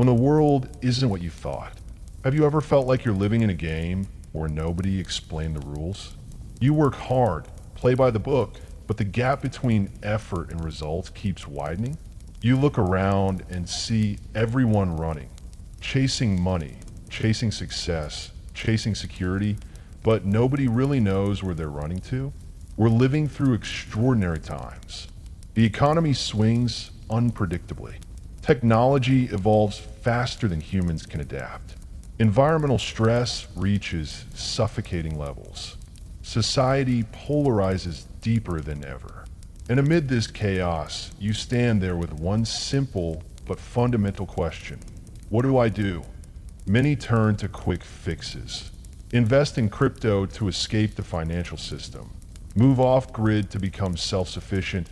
when the world isn't what you thought. Have you ever felt like you're living in a game where nobody explained the rules? You work hard, play by the book, but the gap between effort and results keeps widening. You look around and see everyone running, chasing money, chasing success, chasing security, but nobody really knows where they're running to. We're living through extraordinary times. The economy swings unpredictably. Technology evolves faster than humans can adapt. Environmental stress reaches suffocating levels. Society polarizes deeper than ever. And amid this chaos, you stand there with one simple but fundamental question. What do I do? Many turn to quick fixes. Invest in crypto to escape the financial system. Move off-grid to become self-sufficient,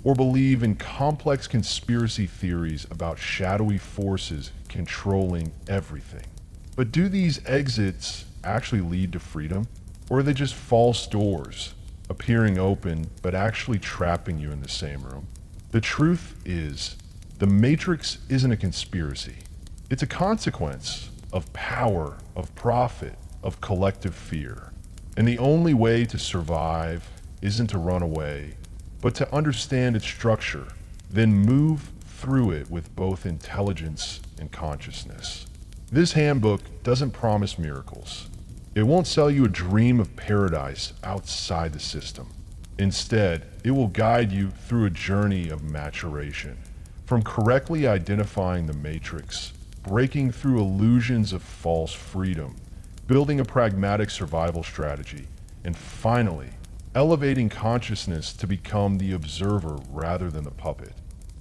or believe in complex conspiracy theories about shadowy forces controlling everything. But do these exits actually lead to freedom? Or are they just false doors, appearing open but actually trapping you in the same room? The truth is, the Matrix isn't a conspiracy. It's a consequence of power, of profit, of collective fear. And the only way to survive isn't to run away, but to understand its structure, then move through it with both intelligence and consciousness. This handbook doesn't promise miracles. It won't sell you a dream of paradise outside the system. Instead, it will guide you through a journey of maturation, from correctly identifying the matrix, breaking through illusions of false freedom, building a pragmatic survival strategy, and finally, elevating consciousness to become the observer rather than the puppet.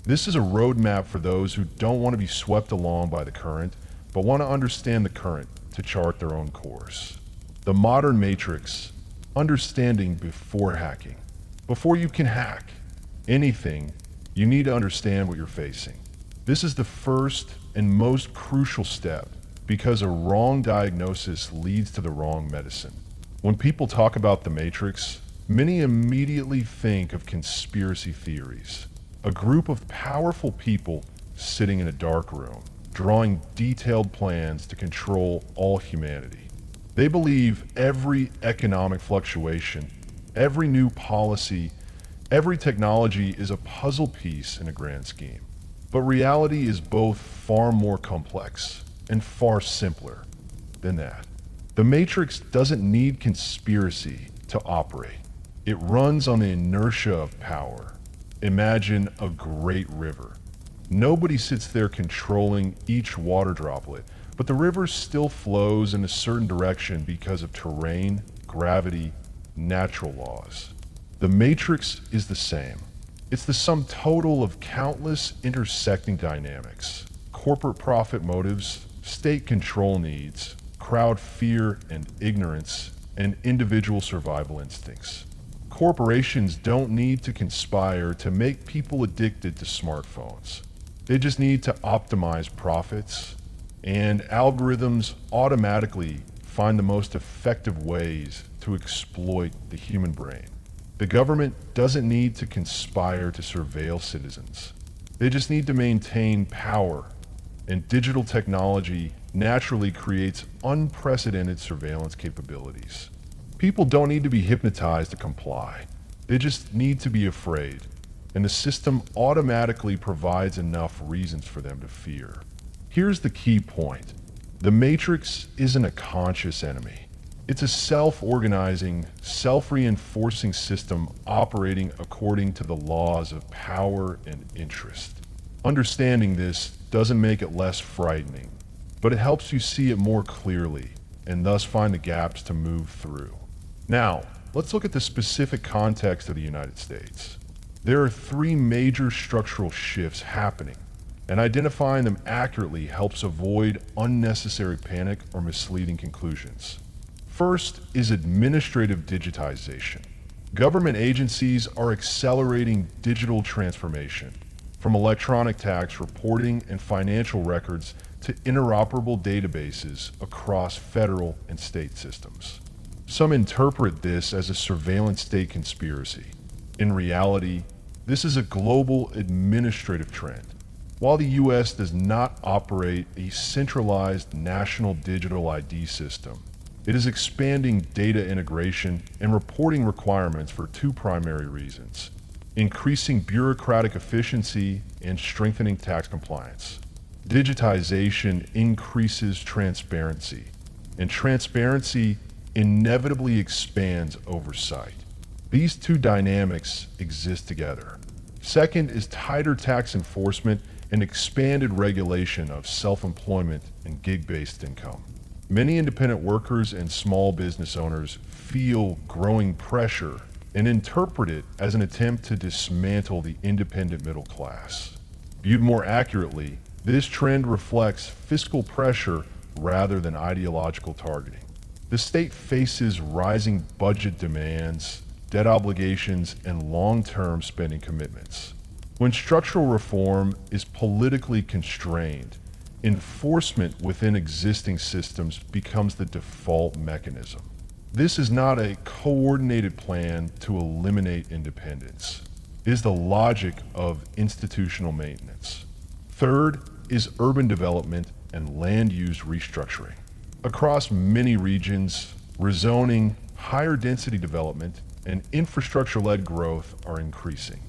This is a roadmap for those who don't want to be swept along by the current, but want to understand the current to chart their own course. The modern matrix, understanding before hacking. Before you can hack anything, you need to understand what you're facing. This is the first and most crucial step because a wrong diagnosis leads to the wrong medicine. When people talk about the matrix, many immediately think of conspiracy theories. A group of powerful people sitting in a dark room, drawing detailed plans to control all humanity. They believe every economic fluctuation, every new policy, every technology is a puzzle piece in a grand scheme. But reality is both far more complex and far simpler than that. The Matrix doesn't need conspiracy to operate. It runs on the inertia of power. Imagine a great river. Nobody sits there controlling each water droplet, but the river still flows in a certain direction because of terrain, gravity, natural laws. The Matrix is the same. It's the sum total of countless intersecting dynamics, corporate profit motives, state control needs, crowd fear and ignorance, and individual survival instincts. Corporations don't need to conspire to make people addicted to smartphones. They just need to optimize profits, and algorithms automatically find the most effective ways to exploit the human brain. The government doesn't need to conspire to surveil citizens. They just need to maintain power, and digital technology naturally creates unprecedented surveillance capabilities. People don't need to be hypnotized to comply. They just need to be afraid, and the system automatically provides enough reasons for them to fear. Here's the key point. The Matrix isn't a conscious enemy. It's a self-organizing, self-reinforcing system operating according to the laws of power and interest. Understanding this doesn't make it less frightening, but it helps you see it more clearly and thus find the gaps to move through. Now, let's look at the specific context of the United States. There are three major structural shifts happening, and identifying them accurately helps avoid unnecessary panic or misleading conclusions. First is administrative digitization. Government agencies are accelerating digital transformation, from electronic tax reporting and financial records to interoperable databases across federal and state systems. Some interpret this as a surveillance state conspiracy. In reality, this is a global administrative trend. While the US does not operate a centralized national digital ID system, it is expanding data integration and reporting requirements for two primary reasons: increasing bureaucratic efficiency and strengthening tax compliance. Digitization increases transparency, and transparency inevitably expands oversight. These two dynamics exist together. Second is tighter tax enforcement and expanded regulation of self-employment and gig-based income. Many independent workers and small business owners feel growing pressure and interpret it as an attempt to dismantle the independent middle class. Viewed more accurately, this trend reflects fiscal pressure rather than ideological targeting. The state faces rising budget demands, debt obligations, and long-term spending commitments. When structural reform is politically constrained, enforcement within existing systems becomes the default mechanism. This is not a coordinated plan to eliminate independence. It is the logic of institutional maintenance. Third is urban development and land use restructuring. Across many regions, rezoning, higher density development, and infrastructure-led growth are increasing.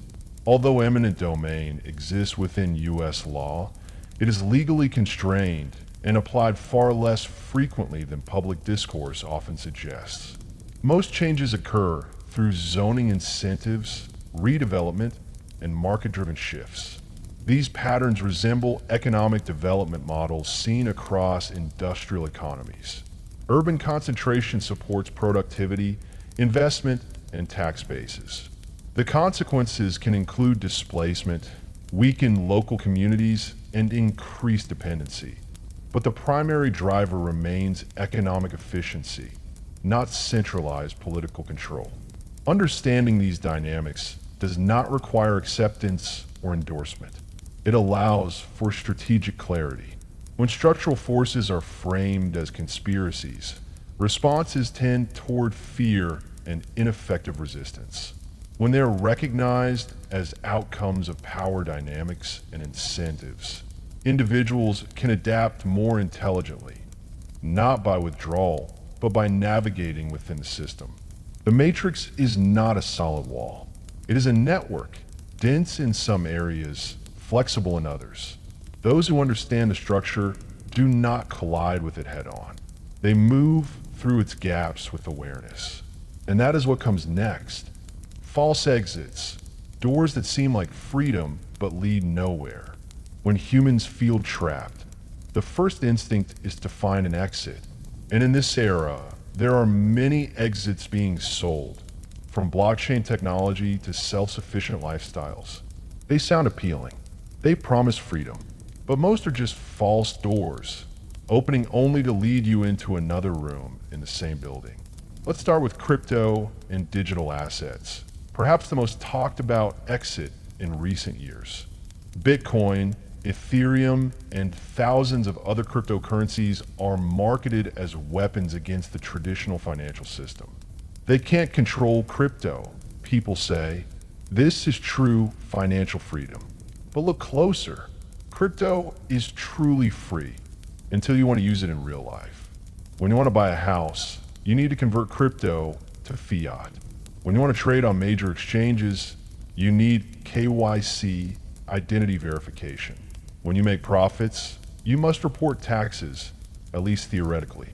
Although eminent domain exists within U.S. law, it is legally constrained and applied far less frequently than public discourse often suggests. Most changes occur through zoning incentives, redevelopment, and market-driven shifts. These patterns resemble economic development models seen across industrial economies. Urban concentration supports productivity, investment, and tax bases. The consequences can include displacement, weaken local communities, and increase dependency. But the primary driver remains economic efficiency, not centralized political control. Understanding these dynamics does not require acceptance or endorsement. It allows for strategic clarity. When structural forces are framed as conspiracies, responses tend toward fear and ineffective resistance. When they are recognized as outcomes of power dynamics and incentives, individuals can adapt more intelligently, not by withdrawal, but by navigating within the system. The matrix is not a solid wall. It is a network, dense in some areas, flexible in others. Those who understand the structure do not collide with it head on. They move through its gaps with awareness. And that is what comes next. False exits, doors that seem like freedom but lead nowhere. When humans feel trapped, the first instinct is to find an exit. And in this era, there are many exits being sold, from blockchain technology to self-sufficient lifestyles. They sound appealing. They promise freedom, but most are just false doors, opening only to lead you into another room in the same building. Let's start with crypto and digital assets, perhaps the most talked about exit in recent years. Bitcoin, Ethereum, and thousands of other cryptocurrencies are marketed as weapons against the traditional financial system. They can't control crypto, people say. This is true financial freedom. But look closer. Crypto is truly free until you want to use it in real life. When you want to buy a house, you need to convert crypto to fiat. When you want to trade on major exchanges, you need KYC, identity verification. When you make profits, you must report taxes, at least theoretically.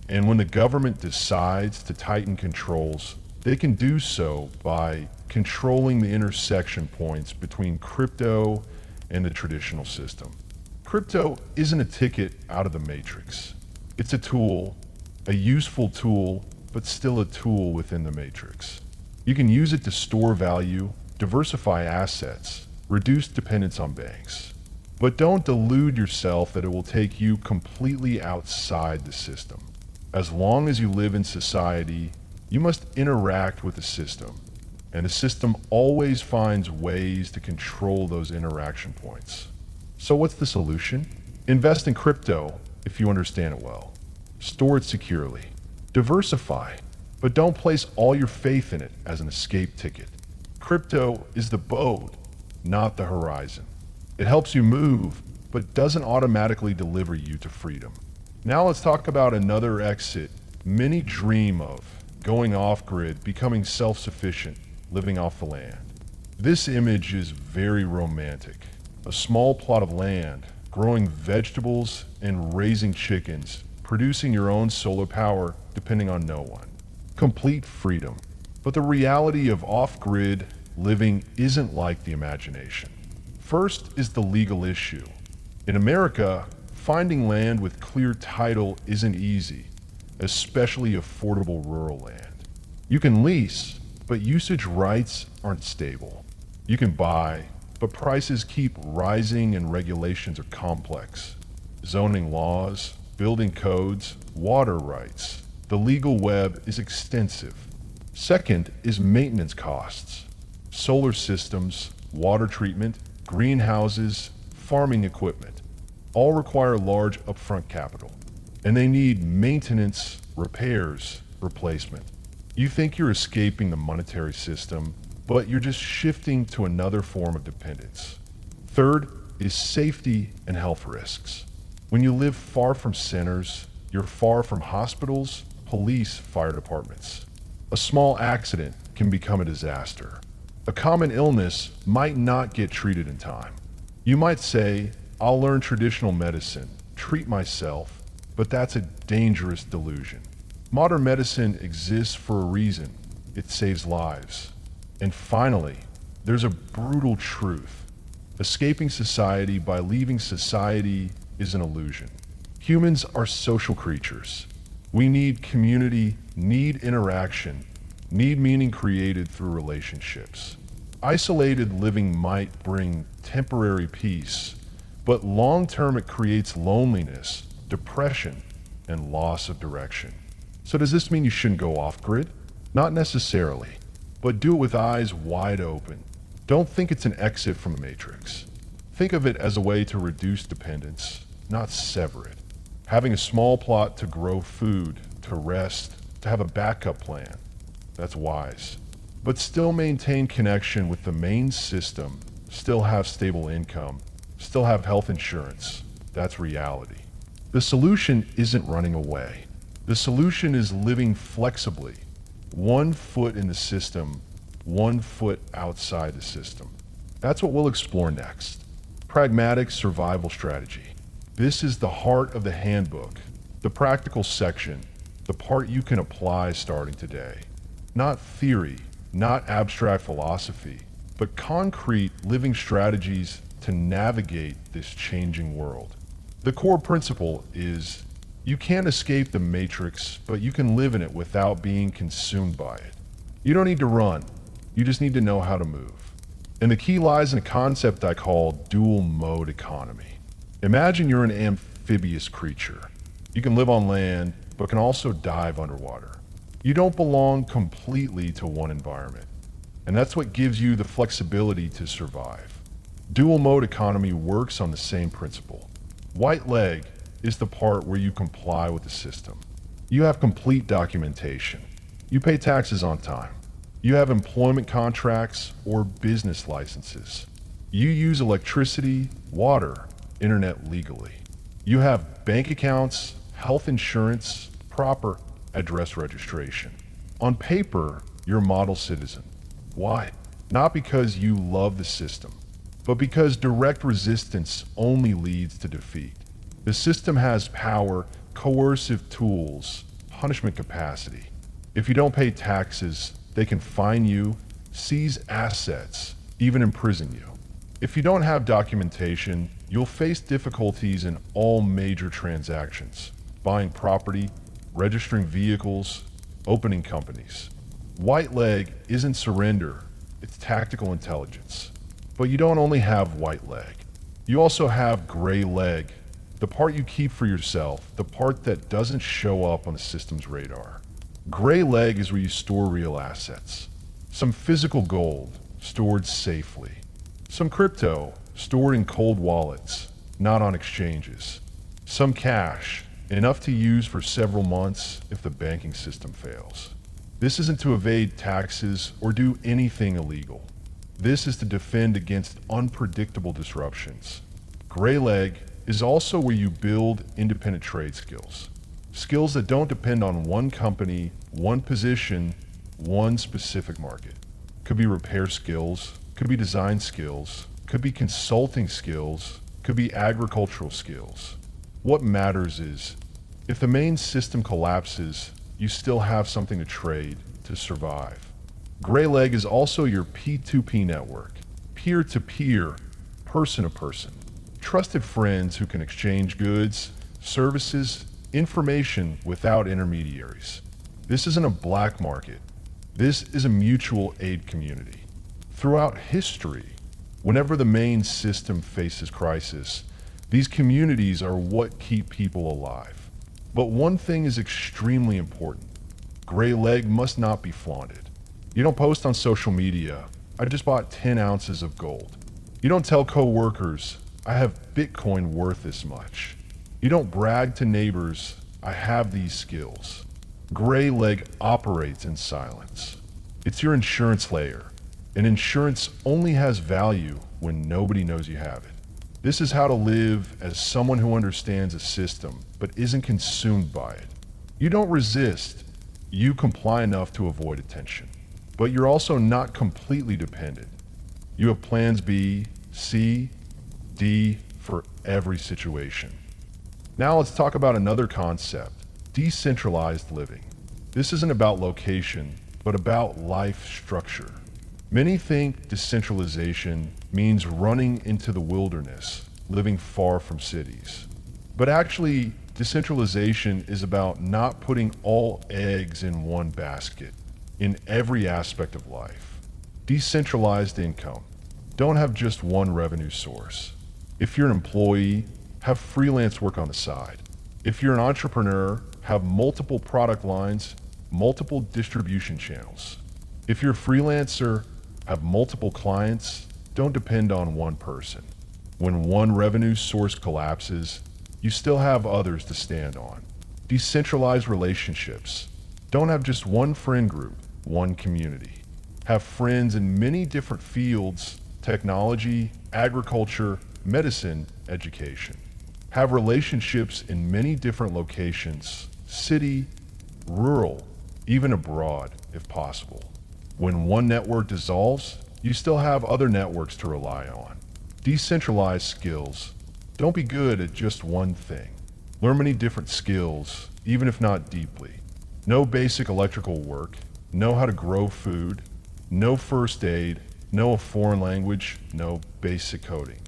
And when the government decides to tighten controls, they can do so by controlling the intersection points between crypto and the traditional system. Crypto isn't a ticket out of the matrix. It's a tool, a useful tool, but still a tool within the matrix. You can use it to store value, diversify assets, reduce dependence on banks. But don't delude yourself that it will take you completely outside the system. As long as you live in society, you must interact with the system, and the system always finds ways to control those interaction points. So what's the solution? Invest in crypto if you understand it well. Store it securely. Diversify, but don't place all your faith in it as an escape ticket. Crypto is the boat, not the horizon. It helps you move, but doesn't automatically deliver you to freedom. Now let's talk about another exit many dream of: going off-grid, becoming self-sufficient, living off the land. This image is very romantic. A small plot of land, growing vegetables and raising chickens, producing your own solar power depending on no one. Complete freedom. But the reality of off-grid living isn't like the imagination. First is the legal issue. In America, finding land with clear title isn't easy, especially affordable rural land. You can lease, but usage rights aren't stable. You can buy, but prices keep rising and regulations are complex. Zoning laws, building codes, water rights. The legal web is extensive. Second is maintenance costs. Solar systems, water treatment, greenhouses, farming equipment all require large upfront capital. And they need maintenance, repairs, replacement. You think you're escaping the monetary system, but you're just shifting to another form of dependence. Third is safety and health risks. When you live far from centers, you're far from hospitals, police, fire departments. A small accident can become a disaster. A common illness might not get treated in time. You might say, I'll learn traditional medicine, treat myself, but that's a dangerous delusion. Modern medicine exists for a reason. It saves lives. And finally, there's a brutal truth. Escaping society by leaving society is an illusion. Humans are social creatures. We need community, need interaction, need meaning created through relationships. Isolated living might bring temporary peace, but long-term it creates loneliness, depression, and loss of direction. So does this mean you shouldn't go off-grid? Not necessarily, but do it with eyes wide open. Don't think it's an exit from the matrix. Think of it as a way to reduce dependence, not sever it. Having a small plot to grow food, to rest, to have a backup plan. That's wise. But still maintain connection with the main system, still have stable income, still have health insurance. That's reality. The solution isn't running away. The solution is living flexibly. 1 foot in the system, 1 foot outside the system. That's what we'll explore next. Pragmatic survival strategy. This is the heart of the handbook, the practical section, the part you can apply starting today. Not theory, not abstract philosophy, but concrete living strategies to navigate this changing world. The core principle is you can't escape the matrix, but you can live in it without being consumed by it. You don't need to run, you just need to know how to move. And the key lies in a concept I call dual mode economy. Imagine you're an amphibious creature. You can live on land, but can also dive underwater. You don't belong completely to one environment, and that's what gives you the flexibility to survive. Dual mode economy works on the same principle. White leg is the part where you comply with the system. You have complete documentation. You pay taxes on time. You have employment contracts or business licenses. You use electricity, water, internet legally. You have bank accounts, health insurance, proper address registration. On paper, you're a model citizen. Why? Not because you love the system, but because direct resistance only leads to defeat. The system has power, coercive tools, punishment capacity. If you don't pay taxes, they can fine you, seize assets, even imprison you. If you don't have documentation, you'll face difficulties in all major transactions: buying property, registering vehicles, opening companies. White leg isn't surrender, it's tactical intelligence. But you don't only have white leg. You also have gray leg, the part you keep for yourself, the part that doesn't show up on the system's radar. Gray leg is where you store real assets. Some physical gold, stored safely. Some crypto, stored in cold wallets, not on exchanges. Some cash, enough to use for several months if the banking system fails. This isn't to evade taxes or do anything illegal. This is to defend against unpredictable disruptions. Gray leg is also where you build independent trade skills. Skills that don't depend on one company, one position, one specific market. Could be repair skills, could be design skills, could be consulting skills, could be agricultural skills. What matters is, if the main system collapses, you still have something to trade to survive. Gray leg is also your P2P network, peer-to-peer, person-to-person. Trusted friends who can exchange goods, services, information without intermediaries. This isn't a black market. This is a mutual aid community. Throughout history, whenever the main system faces crisis, these communities are what keep people alive. But one thing is extremely important. Gray leg must not be flaunted. You don't post on social media, "I just bought 10 ounces of gold." You don't tell coworkers, "I have Bitcoin worth this much." You don't brag to neighbors, "I have these skills." Gray leg operates in silence. It's your insurance layer, and insurance only has value when nobody knows you have it. This is how to live as someone who understands a system but isn't consumed by it. You don't resist, you comply enough to avoid attention. But you're also not completely dependent. You have plans B, C, D for every situation. Now let's talk about another concept, decentralized living. This isn't about location, but about life structure. Many think decentralization means running into the wilderness, living far from cities. But actually, decentralization is about not putting all eggs in one basket in every aspect of life. Decentralized income. Don't have just one revenue source. If you're an employee, have freelance work on the side. If you're an entrepreneur, have multiple product lines, multiple distribution channels. If you're a freelancer, have multiple clients, don't depend on one person. When one revenue source collapses, you still have others to stand on. Decentralized relationships. Don't have just one friend group, one community. Have friends in many different fields, technology, agriculture, medicine, education. Have relationships in many different locations, city, rural, even abroad, if possible. When one network dissolves, you still have other networks to rely on. Decentralized skills. Don't be good at just one thing. Learn many different skills, even if not deeply. Know basic electrical work, know how to grow food, know first aid, know a foreign language, know basic coding.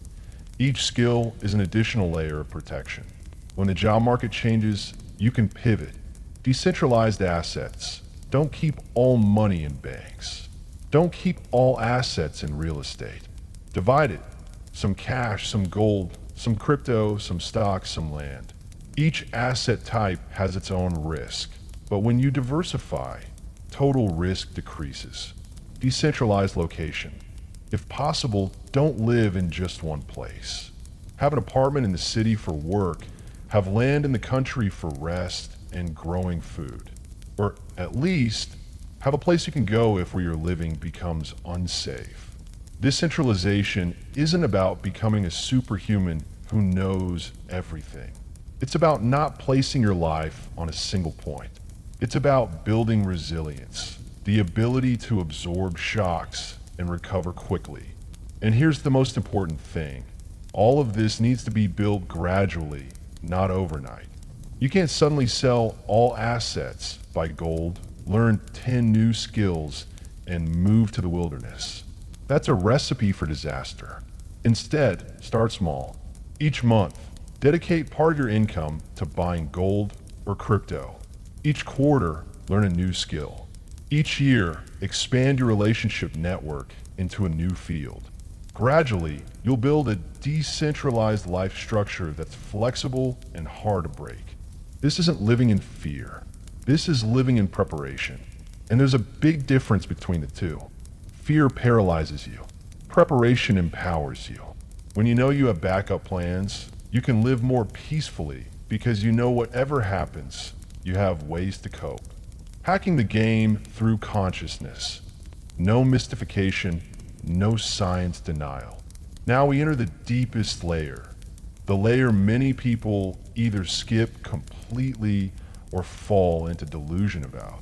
Each skill is an additional layer of protection. When the job market changes, you can pivot. Decentralized assets. Don't keep all money in banks. Don't keep all assets in real estate. Divide it. Some cash, some gold, some crypto, some stocks, some land. Each asset type has its own risk, but when you diversify, total risk decreases. Decentralized location. If possible, don't live in just one place. Have an apartment in the city for work, have land in the country for rest and growing food. Or at least, have a place you can go if where you're living becomes unsafe. Decentralization isn't about becoming a superhuman who knows everything. It's about not placing your life on a single point. It's about building resilience, the ability to absorb shocks and recover quickly. And here's the most important thing. All of this needs to be built gradually, not overnight. You can't suddenly sell all assets, buy gold, learn 10 new skills, and move to the wilderness. That's a recipe for disaster. Instead, start small. Each month, dedicate part of your income to buying gold or crypto. Each quarter, learn a new skill. Each year, expand your relationship network into a new field. Gradually, you'll build a decentralized life structure that's flexible and hard to break. This isn't living in fear. This is living in preparation. And there's a big difference between the two. Fear paralyzes you. Preparation empowers you. When you know you have backup plans, you can live more peacefully because you know whatever happens, you have ways to cope. Hacking the game through consciousness. No mystification, no science denial. Now we enter the deepest layer, the layer many people either skip completely or fall into delusion about.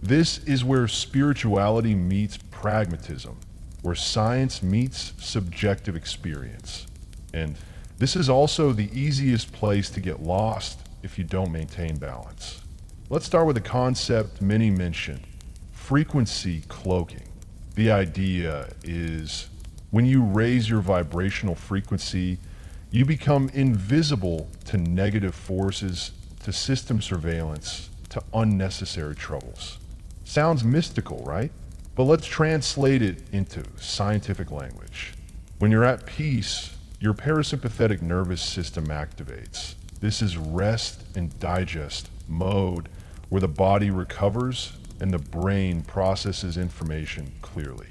This is where spirituality meets pragmatism, where science meets subjective experience. And this is also the easiest place to get lost if you don't maintain balance. Let's start with a concept many mention, frequency cloaking. The idea is when you raise your vibrational frequency, you become invisible to negative forces, to system surveillance, to unnecessary troubles. Sounds mystical, right? But let's translate it into scientific language. When you're at peace, your parasympathetic nervous system activates. This is rest and digest mode where the body recovers and the brain processes information clearly.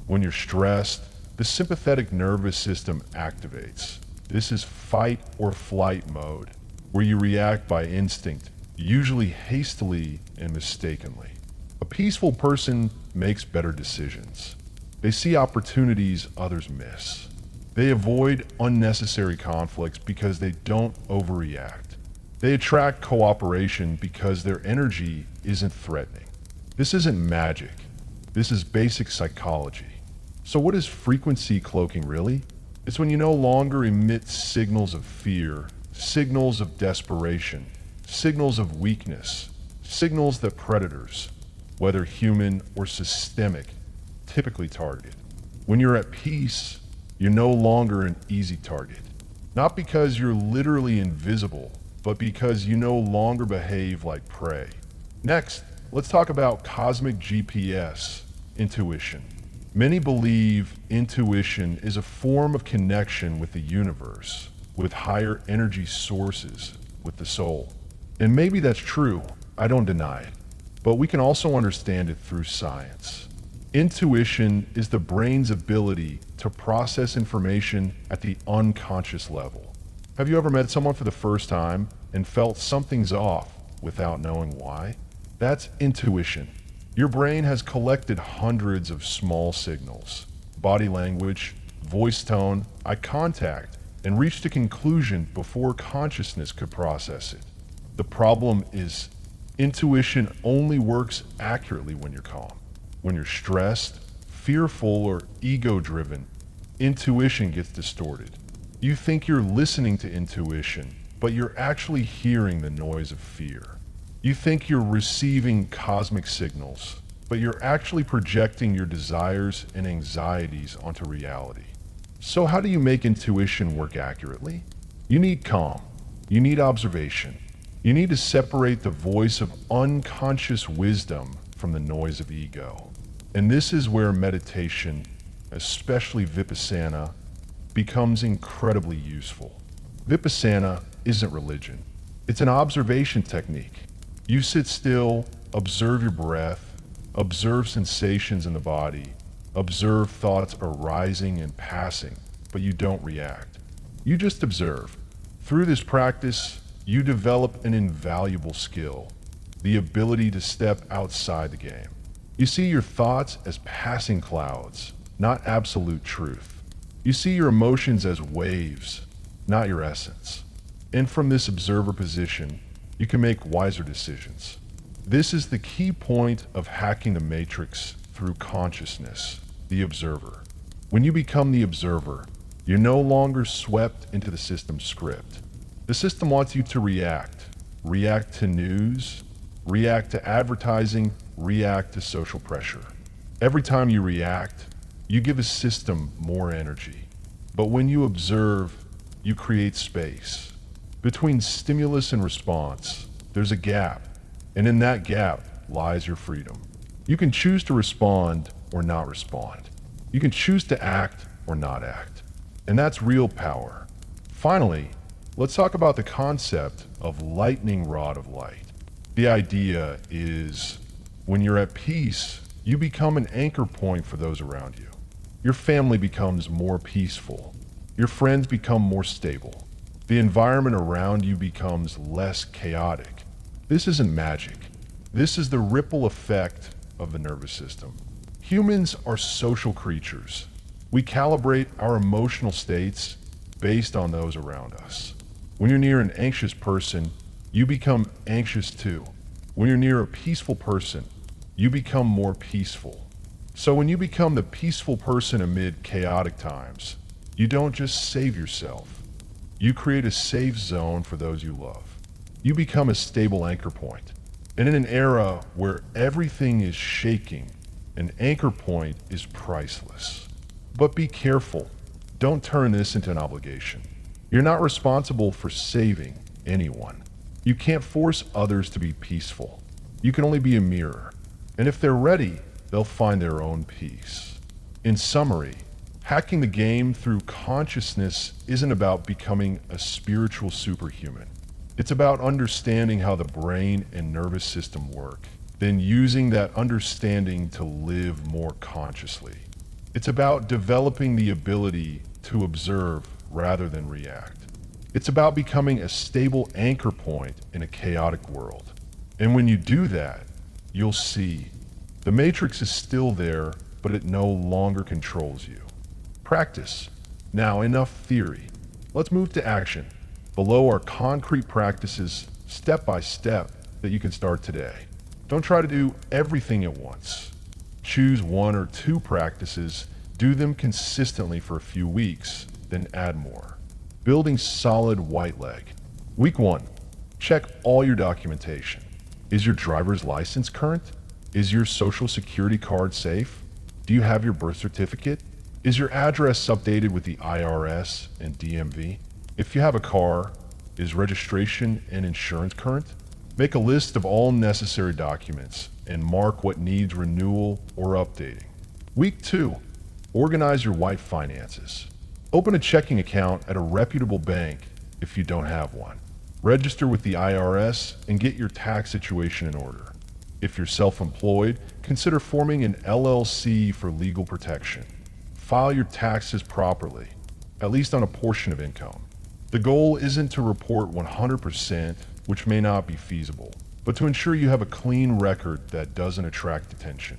When you're stressed, the sympathetic nervous system activates. This is fight or flight mode, where you react by instinct, usually hastily and mistakenly. A peaceful person makes better decisions. They see opportunities others miss. They avoid unnecessary conflicts because they don't overreact. They attract cooperation because their energy isn't threatening. This isn't magic. This is basic psychology. So what is frequency cloaking really? It's when you no longer emit signals of fear, signals of desperation, signals of weakness, signals that predators, whether human or systemic, typically target. When you're at peace, you're no longer an easy target. Not because you're literally invisible, but because you no longer behave like prey. Next, let's talk about cosmic GPS, intuition. Many believe intuition is a form of connection with the universe, with higher energy sources, with the soul. And maybe that's true, I don't deny it. But we can also understand it through science. Intuition is the brain's ability to process information at the unconscious level. Have you ever met someone for the first time and felt something's off without knowing why? That's intuition. Your brain has collected hundreds of small signals, body language, voice tone, eye contact, and reached a conclusion before consciousness could process it. The problem is intuition only works accurately when you're calm. When you're stressed, fearful, or ego-driven, intuition gets distorted. You think you're listening to intuition, but you're actually hearing the noise of fear. You think you're receiving cosmic signals, but you're actually projecting your desires and anxieties onto reality. So how do you make intuition work accurately? You need calm. You need observation. You need to separate the voice of unconscious wisdom from the noise of ego. And this is where meditation, especially Vipassana, becomes incredibly useful. Vipassana isn't religion. It's an observation technique. You sit still, observe your breath, observe sensations in the body, observe thoughts arising and passing, but you don't react. You just observe. Through this practice, you develop an invaluable skill, the ability to step outside the game. You see your thoughts as passing clouds, not absolute truth. You see your emotions as waves, not your essence. And from this observer position, you can make wiser decisions. This is the key point of hacking the matrix through consciousness, the observer. When you become the observer, you're no longer swept into the system's script. The system wants you to react to news, react to advertising, react to social pressure. Every time you react, you give a system more energy. But when you observe, you create space. Between stimulus and response, there's a gap, and in that gap lies your freedom. You can choose to respond or not respond. You can choose to act or not act. And that's real power. Finally, let's talk about the concept of lightning rod of light. The idea is when you're at peace, you become an anchor point for those around you. Your family becomes more peaceful. Your friends become more stable. The environment around you becomes less chaotic. This isn't magic. This is the ripple effect of the nervous system. Humans are social creatures. We calibrate our emotional states based on those around us. When you're near an anxious person, you become anxious too. When you're near a peaceful person, you become more peaceful. So when you become the peaceful person amid chaotic times, you don't just save yourself. You create a safe zone for those you love. You become a stable anchor point. And in an era where everything is shaking, an anchor point is priceless. But be careful. Don't turn this into an obligation. You're not responsible for saving anyone. You can't force others to be peaceful. You can only be a mirror. And if they're ready, they'll find their own peace. In summary, hacking the game through consciousness isn't about becoming a spiritual superhuman. It's about understanding how the brain and nervous system work, then using that understanding to live more consciously. It's about developing the ability to observe rather than react. It's about becoming a stable anchor point in a chaotic world. And when you do that, you'll see the matrix is still there, but it no longer controls you. Practice. Now, enough theory. Let's move to action. Below are concrete practices, step by step, that you can start today. Don't try to do everything at once. Choose 1 or 2 practices, do them consistently for a few weeks, then add more. Building solid white leg. Week 1. Check all your documentation. Is your driver's license current? Is your social security card safe? Do you have your birth certificate? Is your address updated with the IRS and DMV? If you have a car, is registration and insurance current? Make a list of all necessary documents and mark what needs renewal or updating. Week 2. Organize your white finances. Open a checking account at a reputable bank if you don't have one. Register with the IRS and get your tax situation in order. If you're self-employed, consider forming an LLC for legal protection. File your taxes properly, at least on a portion of income. The goal isn't to report 100%, which may not be feasible, but to ensure you have a clean record that doesn't attract attention.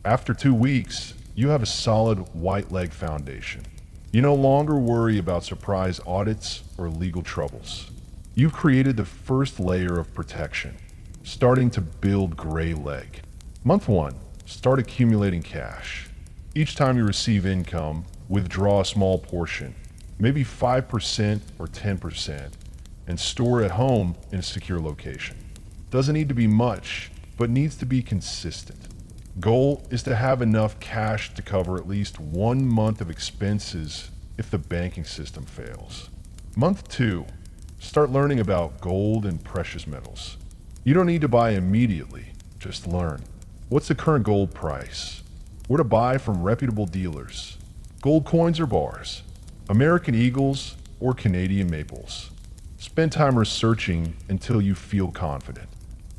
After 2 weeks, you have a solid white leg foundation. You no longer worry about surprise audits or legal troubles. You've created the first layer of protection, starting to build gray leg. Month 1, start accumulating cash. Each time you receive income, withdraw a small portion, maybe 5% or 10%, and store at home in a secure location. Doesn't need to be much, but needs to be consistent. Goal is to have enough cash to cover at least 1 month of expenses if the banking system fails. Month 2, start learning about gold and precious metals. You don't need to buy immediately, just learn. What's the current gold price? Where to buy from reputable dealers? Gold coins or bars? American Eagles or Canadian Maples? Spend time researching until you feel confident.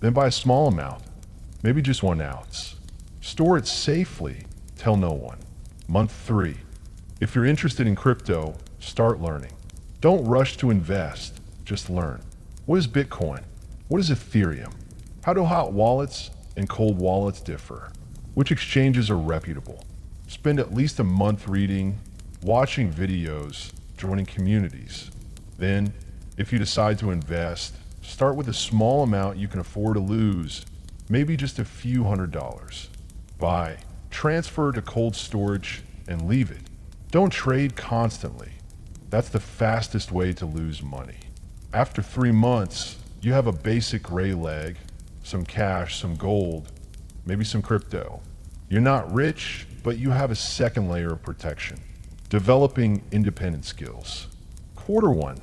Then buy a small amount, maybe just 1 ounce. Store it safely, tell no one. Month 3. If you're interested in crypto, start learning. Don't rush to invest, just learn. What is Bitcoin? What is Ethereum? How do hot wallets and cold wallets differ? Which exchanges are reputable? Spend at least a month reading, watching videos, joining communities. Then, if you decide to invest, start with a small amount you can afford to lose, maybe just a few $100s. Buy, transfer to cold storage, and leave it. Don't trade constantly. That's the fastest way to lose money. After 3 months, you have a basic gray leg, some cash, some gold, maybe some crypto. You're not rich, but you have a second layer of protection. Developing independent skills. Quarter 1.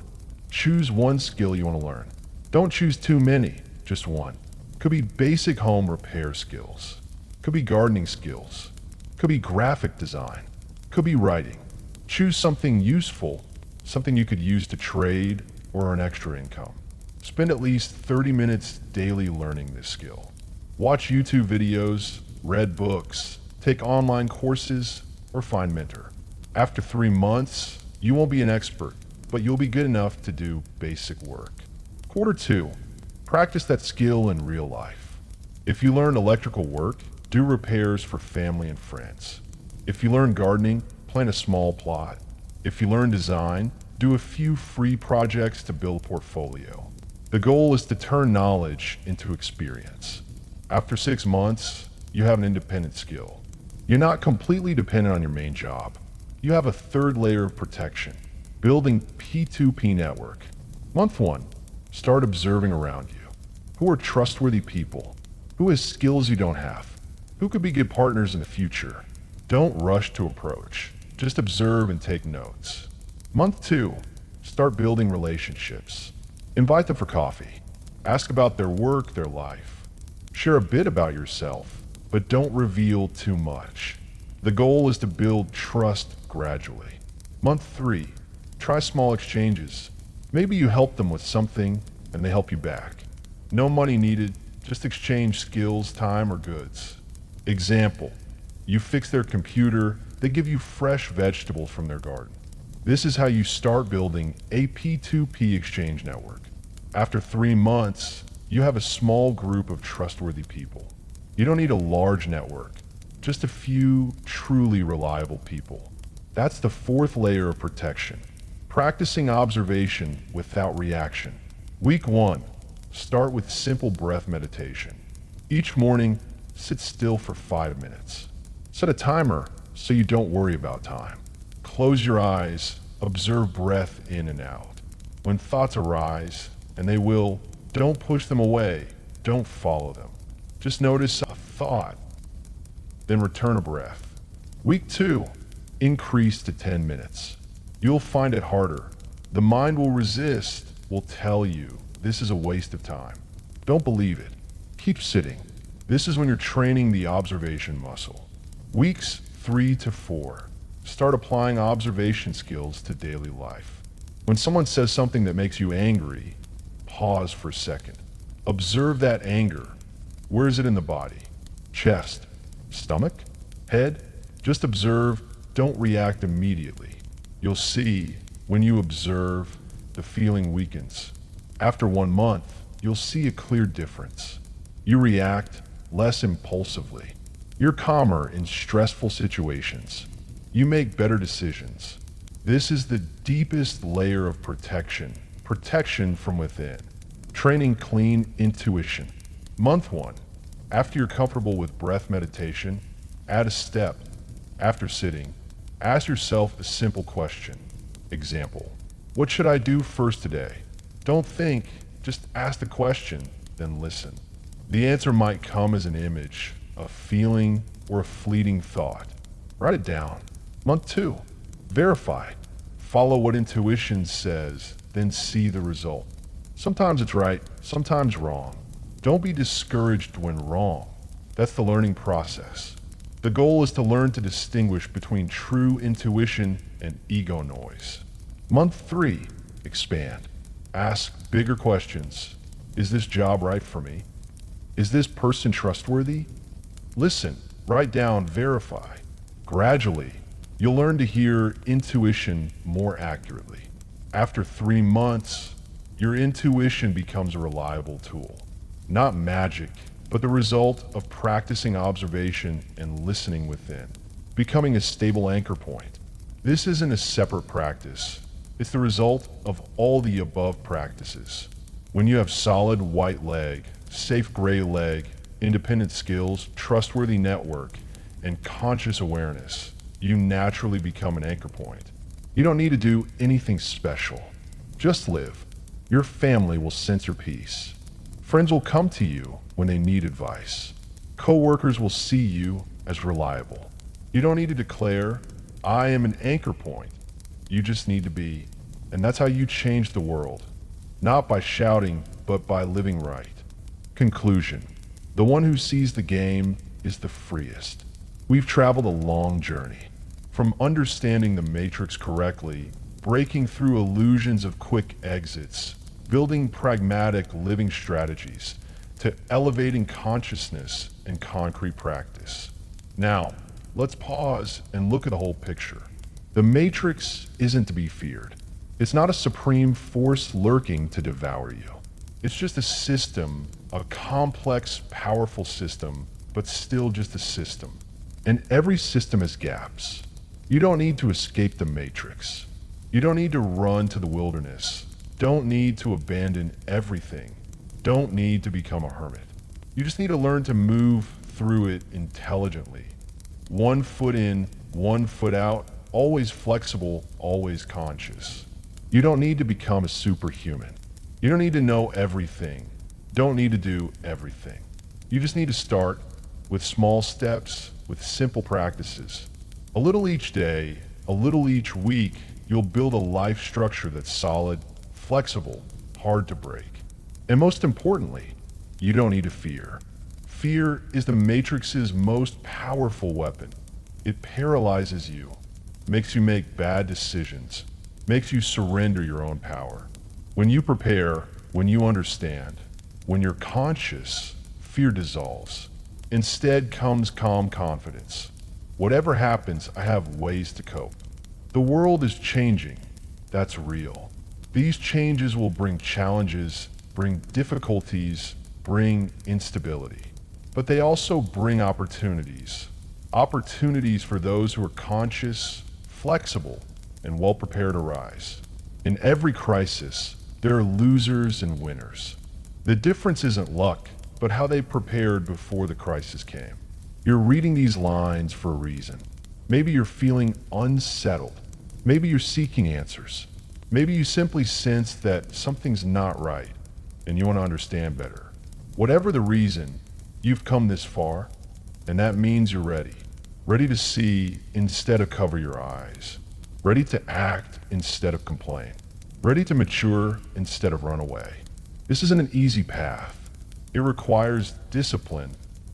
Choose 1 skill you want to learn. Don't choose too many, just 1. Could be basic home repair skills. Could be gardening skills. Could be graphic design. Could be writing. Choose something useful, something you could use to trade or earn extra income. Spend at least 30 minutes daily learning this skill. Watch YouTube videos, read books, take online courses, or find mentor. After 3 months, you won't be an expert, but you'll be good enough to do basic work. Quarter 2. Practice that skill in real life. If you learn electrical work, do repairs for family and friends. If you learn gardening, plan a small plot. If you learn design, do a few free projects to build a portfolio. The goal is to turn knowledge into experience. After 6 months, you have an independent skill. You're not completely dependent on your main job. You have a third layer of protection, building P2P network. Month 1, start observing around you. Who are trustworthy people? Who has skills you don't have? Who could be good partners in the future? Don't rush to approach. Just observe and take notes. Month 2, start building relationships. Invite them for coffee. Ask about their work, their life. Share a bit about yourself, but don't reveal too much. The goal is to build trust gradually. Month 3, try small exchanges. Maybe you help them with something and they help you back. No money needed, just exchange skills, time, or goods. Example, you fix their computer, they give you fresh vegetables from their garden. This is how you start building a P2P exchange network. After 3 months, you have a small group of trustworthy people. You don't need a large network, just a few truly reliable people. That's the 4th layer of protection. Practicing observation without reaction. Week 1, start with simple breath meditation. Each morning, sit still for 5 minutes. Set a timer so you don't worry about time. Close your eyes, observe breath in and out. When thoughts arise, and they will, don't push them away, don't follow them. Just notice a thought, then return a breath. Week 2, increase to 10 minutes. You'll find it harder. The mind will resist, will tell you this is a waste of time. Don't believe it. Keep sitting. This is when you're training the observation muscle. Weeks 3 to 4, start applying observation skills to daily life. When someone says something that makes you angry, pause for a second. Observe that anger. Where is it in the body? Chest? Stomach? Head? Just observe, don't react immediately. You'll see, when you observe, the feeling weakens. After 1 month, you'll see a clear difference. You react less impulsively. You're calmer in stressful situations. You make better decisions. This is the deepest layer of protection from within. Training clean intuition. Month 1, after you're comfortable with breath meditation, add a step. After sitting, ask yourself a simple question. Example, what should I do first today? Don't think, just ask the question, then listen. The answer might come as an image, a feeling, or a fleeting thought. Write it down. Month 2, verify. Follow what intuition says, then see the result. Sometimes it's right, sometimes wrong. Don't be discouraged when wrong. That's the learning process. The goal is to learn to distinguish between true intuition and ego noise. Month 3, expand. Ask bigger questions. Is this job right for me? Is this person trustworthy? Listen, write down, verify. Gradually, you'll learn to hear intuition more accurately. After 3 months, your intuition becomes a reliable tool. Not magic, but the result of practicing observation and listening within, becoming a stable anchor point. This isn't a separate practice. It's the result of all the above practices. When you have solid white leg, safe gray leg, independent skills, trustworthy network, and conscious awareness, you naturally become an anchor point. You don't need to do anything special. Just live. Your family will sense your peace. Friends will come to you when they need advice. Co-workers will see you as reliable. You don't need to declare, I am an anchor point. You just need to be. And that's how you change the world. Not by shouting, but by living right. Conclusion. The one who sees the game is the freest. We've traveled a long journey. From understanding the matrix correctly, breaking through illusions of quick exits, building pragmatic living strategies, to elevating consciousness and concrete practice. Now, let's pause and look at the whole picture. The matrix isn't to be feared. It's not a supreme force lurking to devour you. It's just a system, a complex, powerful system, but still just a system. And every system has gaps. You don't need to escape the matrix. You don't need to run to the wilderness. Don't need to abandon everything. Don't need to become a hermit. You just need to learn to move through it intelligently. One foot in, one foot out, always flexible, always conscious. You don't need to become a superhuman. You don't need to know everything. Don't need to do everything. You just need to start with small steps, with simple practices. A little each day, a little each week, you'll build a life structure that's solid, flexible, hard to break. And most importantly, you don't need to fear. Fear is the Matrix's most powerful weapon. It paralyzes you, makes you make bad decisions, makes you surrender your own power. When you prepare, when you understand, when you're conscious, fear dissolves. Instead comes calm confidence. Whatever happens, I have ways to cope. The world is changing. That's real. These changes will bring challenges, bring difficulties, bring instability. But they also bring opportunities. Opportunities for those who are conscious, flexible, and well prepared to rise. In every crisis, there are losers and winners. The difference isn't luck, but how they prepared before the crisis came. You're reading these lines for a reason. Maybe you're feeling unsettled. Maybe you're seeking answers. Maybe you simply sense that something's not right and you want to understand better. Whatever the reason, you've come this far, and that means you're ready. Ready to see instead of cover your eyes. Ready to act instead of complain. Ready to mature instead of run away. This isn't an easy path. It requires discipline,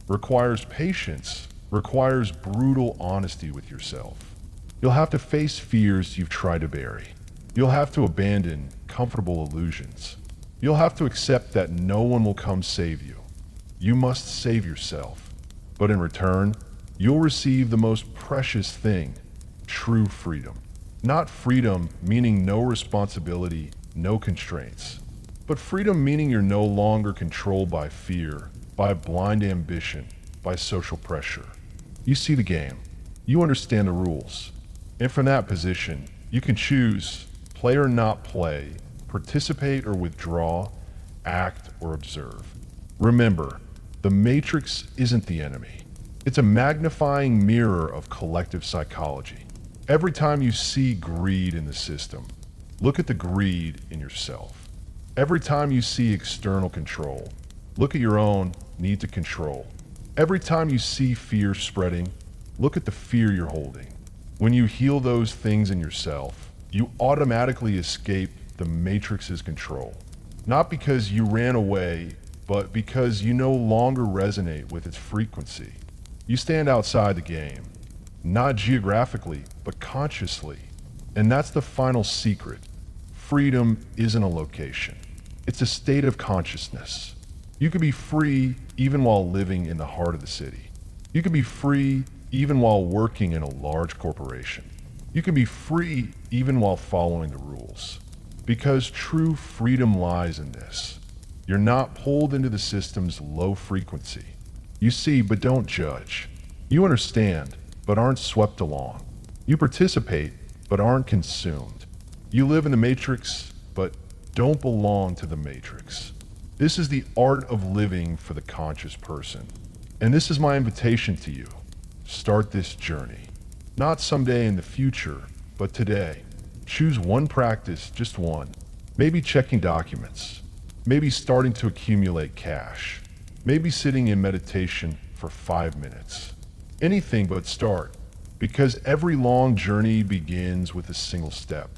requires patience, requires brutal honesty with yourself. You'll have to face fears you've tried to bury. You'll have to abandon comfortable illusions. You'll have to accept that no one will come save you. You must save yourself. But in return, you'll receive the most precious thing, true freedom. Not freedom meaning no responsibility, no constraints, but freedom meaning you're no longer controlled by fear, by blind ambition, by social pressure. You see the game. You understand the rules. And from that position, you can choose play or not play, participate or withdraw, act or observe. Remember, the Matrix isn't the enemy. It's a magnifying mirror of collective psychology. Every time you see greed in the system, look at the greed in yourself. Every time you see external control, look at your own need to control. Every time you see fear spreading, look at the fear you're holding. When you heal those things in yourself, you automatically escape the Matrix's control. Not because you ran away, but because you no longer resonate with its frequency. You stand outside the game, not geographically, but consciously. And that's the final secret. Freedom isn't a location. It's a state of consciousness. You can be free even while living in the heart of the city. You can be free even while working in a large corporation. You can be free even while following the rules. Because true freedom lies in this. You're not pulled into the system's low frequency. You see, but don't judge. You understand, but aren't swept along. You participate, but aren't consumed. You live in the Matrix, but don't belong to the Matrix. This is the art of living for the conscious person. And this is my invitation to you. Start this journey. Not someday in the future, but today. Choose one practice, just one. Maybe checking documents. Maybe starting to accumulate cash. Maybe sitting in meditation for 5 minutes. Anything but start. Because every long journey begins with a single step.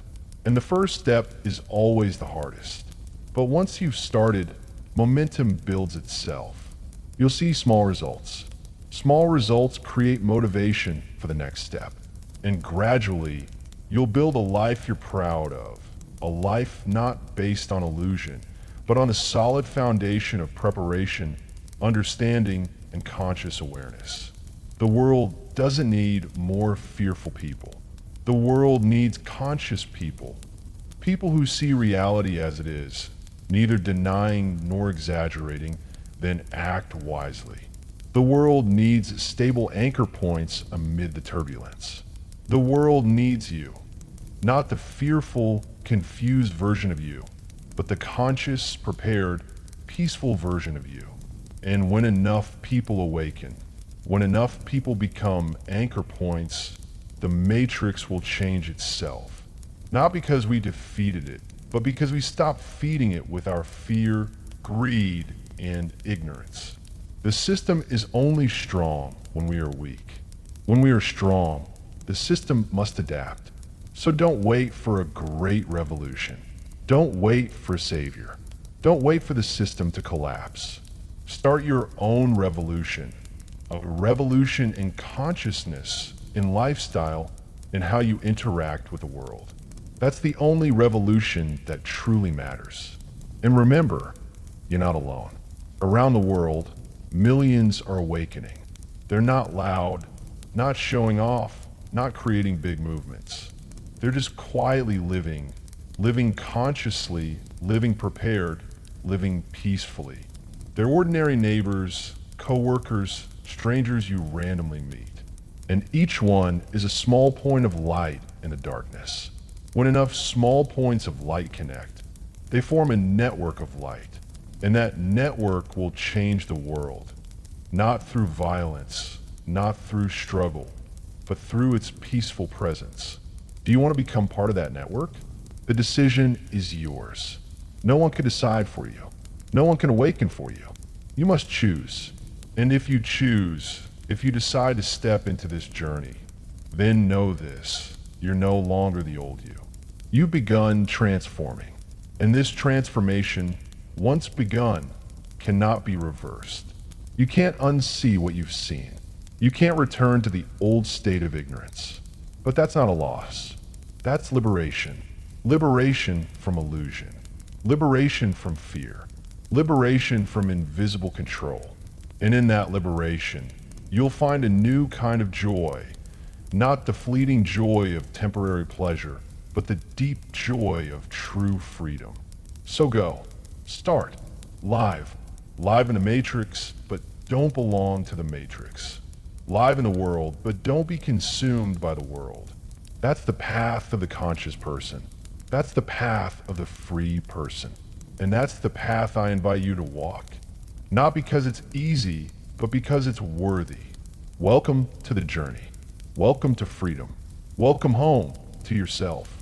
And the first step is always the hardest. But once you've started, momentum builds itself. You'll see small results. Small results create motivation for the next step. And gradually, you'll build a life you're proud of. A life not based on illusion, but on a solid foundation of preparation, understanding, and conscious awareness. The world doesn't need more fearful people. The world needs conscious people. People who see reality as it is, neither denying nor exaggerating, then act wisely. The world needs stable anchor points amid the turbulence. The world needs you. Not the fearful, confused version of you, but the conscious, prepared, peaceful version of you. And when enough people awaken, when enough people become anchor points, the matrix will change itself. Not because we defeated it, but because we stopped feeding it with our fear, greed, and ignorance. The system is only strong when we are weak. When we are strong, the system must adapt. So don't wait for a great revolution. Don't wait for a savior. Don't wait for the system to collapse. Start your own revolution. A revolution in consciousness, in lifestyle, in how you interact with the world. That's the only revolution that truly matters. And remember, you're not alone. Around the world, millions are awakening. They're not loud, not showing off, not creating big movements. They're just quietly living consciously, living prepared, living peacefully. They're ordinary neighbors, co-workers, strangers you randomly meet. And each one is a small point of light in the darkness. When enough small points of light connect, they form a network of light. And that network will change the world. Not through violence, not through struggle, but through its peaceful presence. Do you want to become part of that network? The decision is yours. No one can decide for you. No one can awaken for you. You must choose. And if you choose, if you decide to step into this journey, then know this: you're no longer the old you. You've begun transforming. And this transformation, once begun, cannot be reversed. You can't unsee what you've seen. You can't return to the old state of ignorance. But that's not a loss. That's liberation. Liberation from illusion. Liberation from fear. Liberation from invisible control. And in that liberation, you'll find a new kind of joy. Not the fleeting joy of temporary pleasure, but the deep joy of true freedom. So go. Start. Live. Live in the matrix, but don't belong to the matrix. Live in the world, but don't be consumed by the world. That's the path of the conscious person. That's the path of the free person. And that's the path I invite you to walk. Not because it's easy, but because it's worthy. Welcome to the journey. Welcome to freedom. Welcome home to yourself.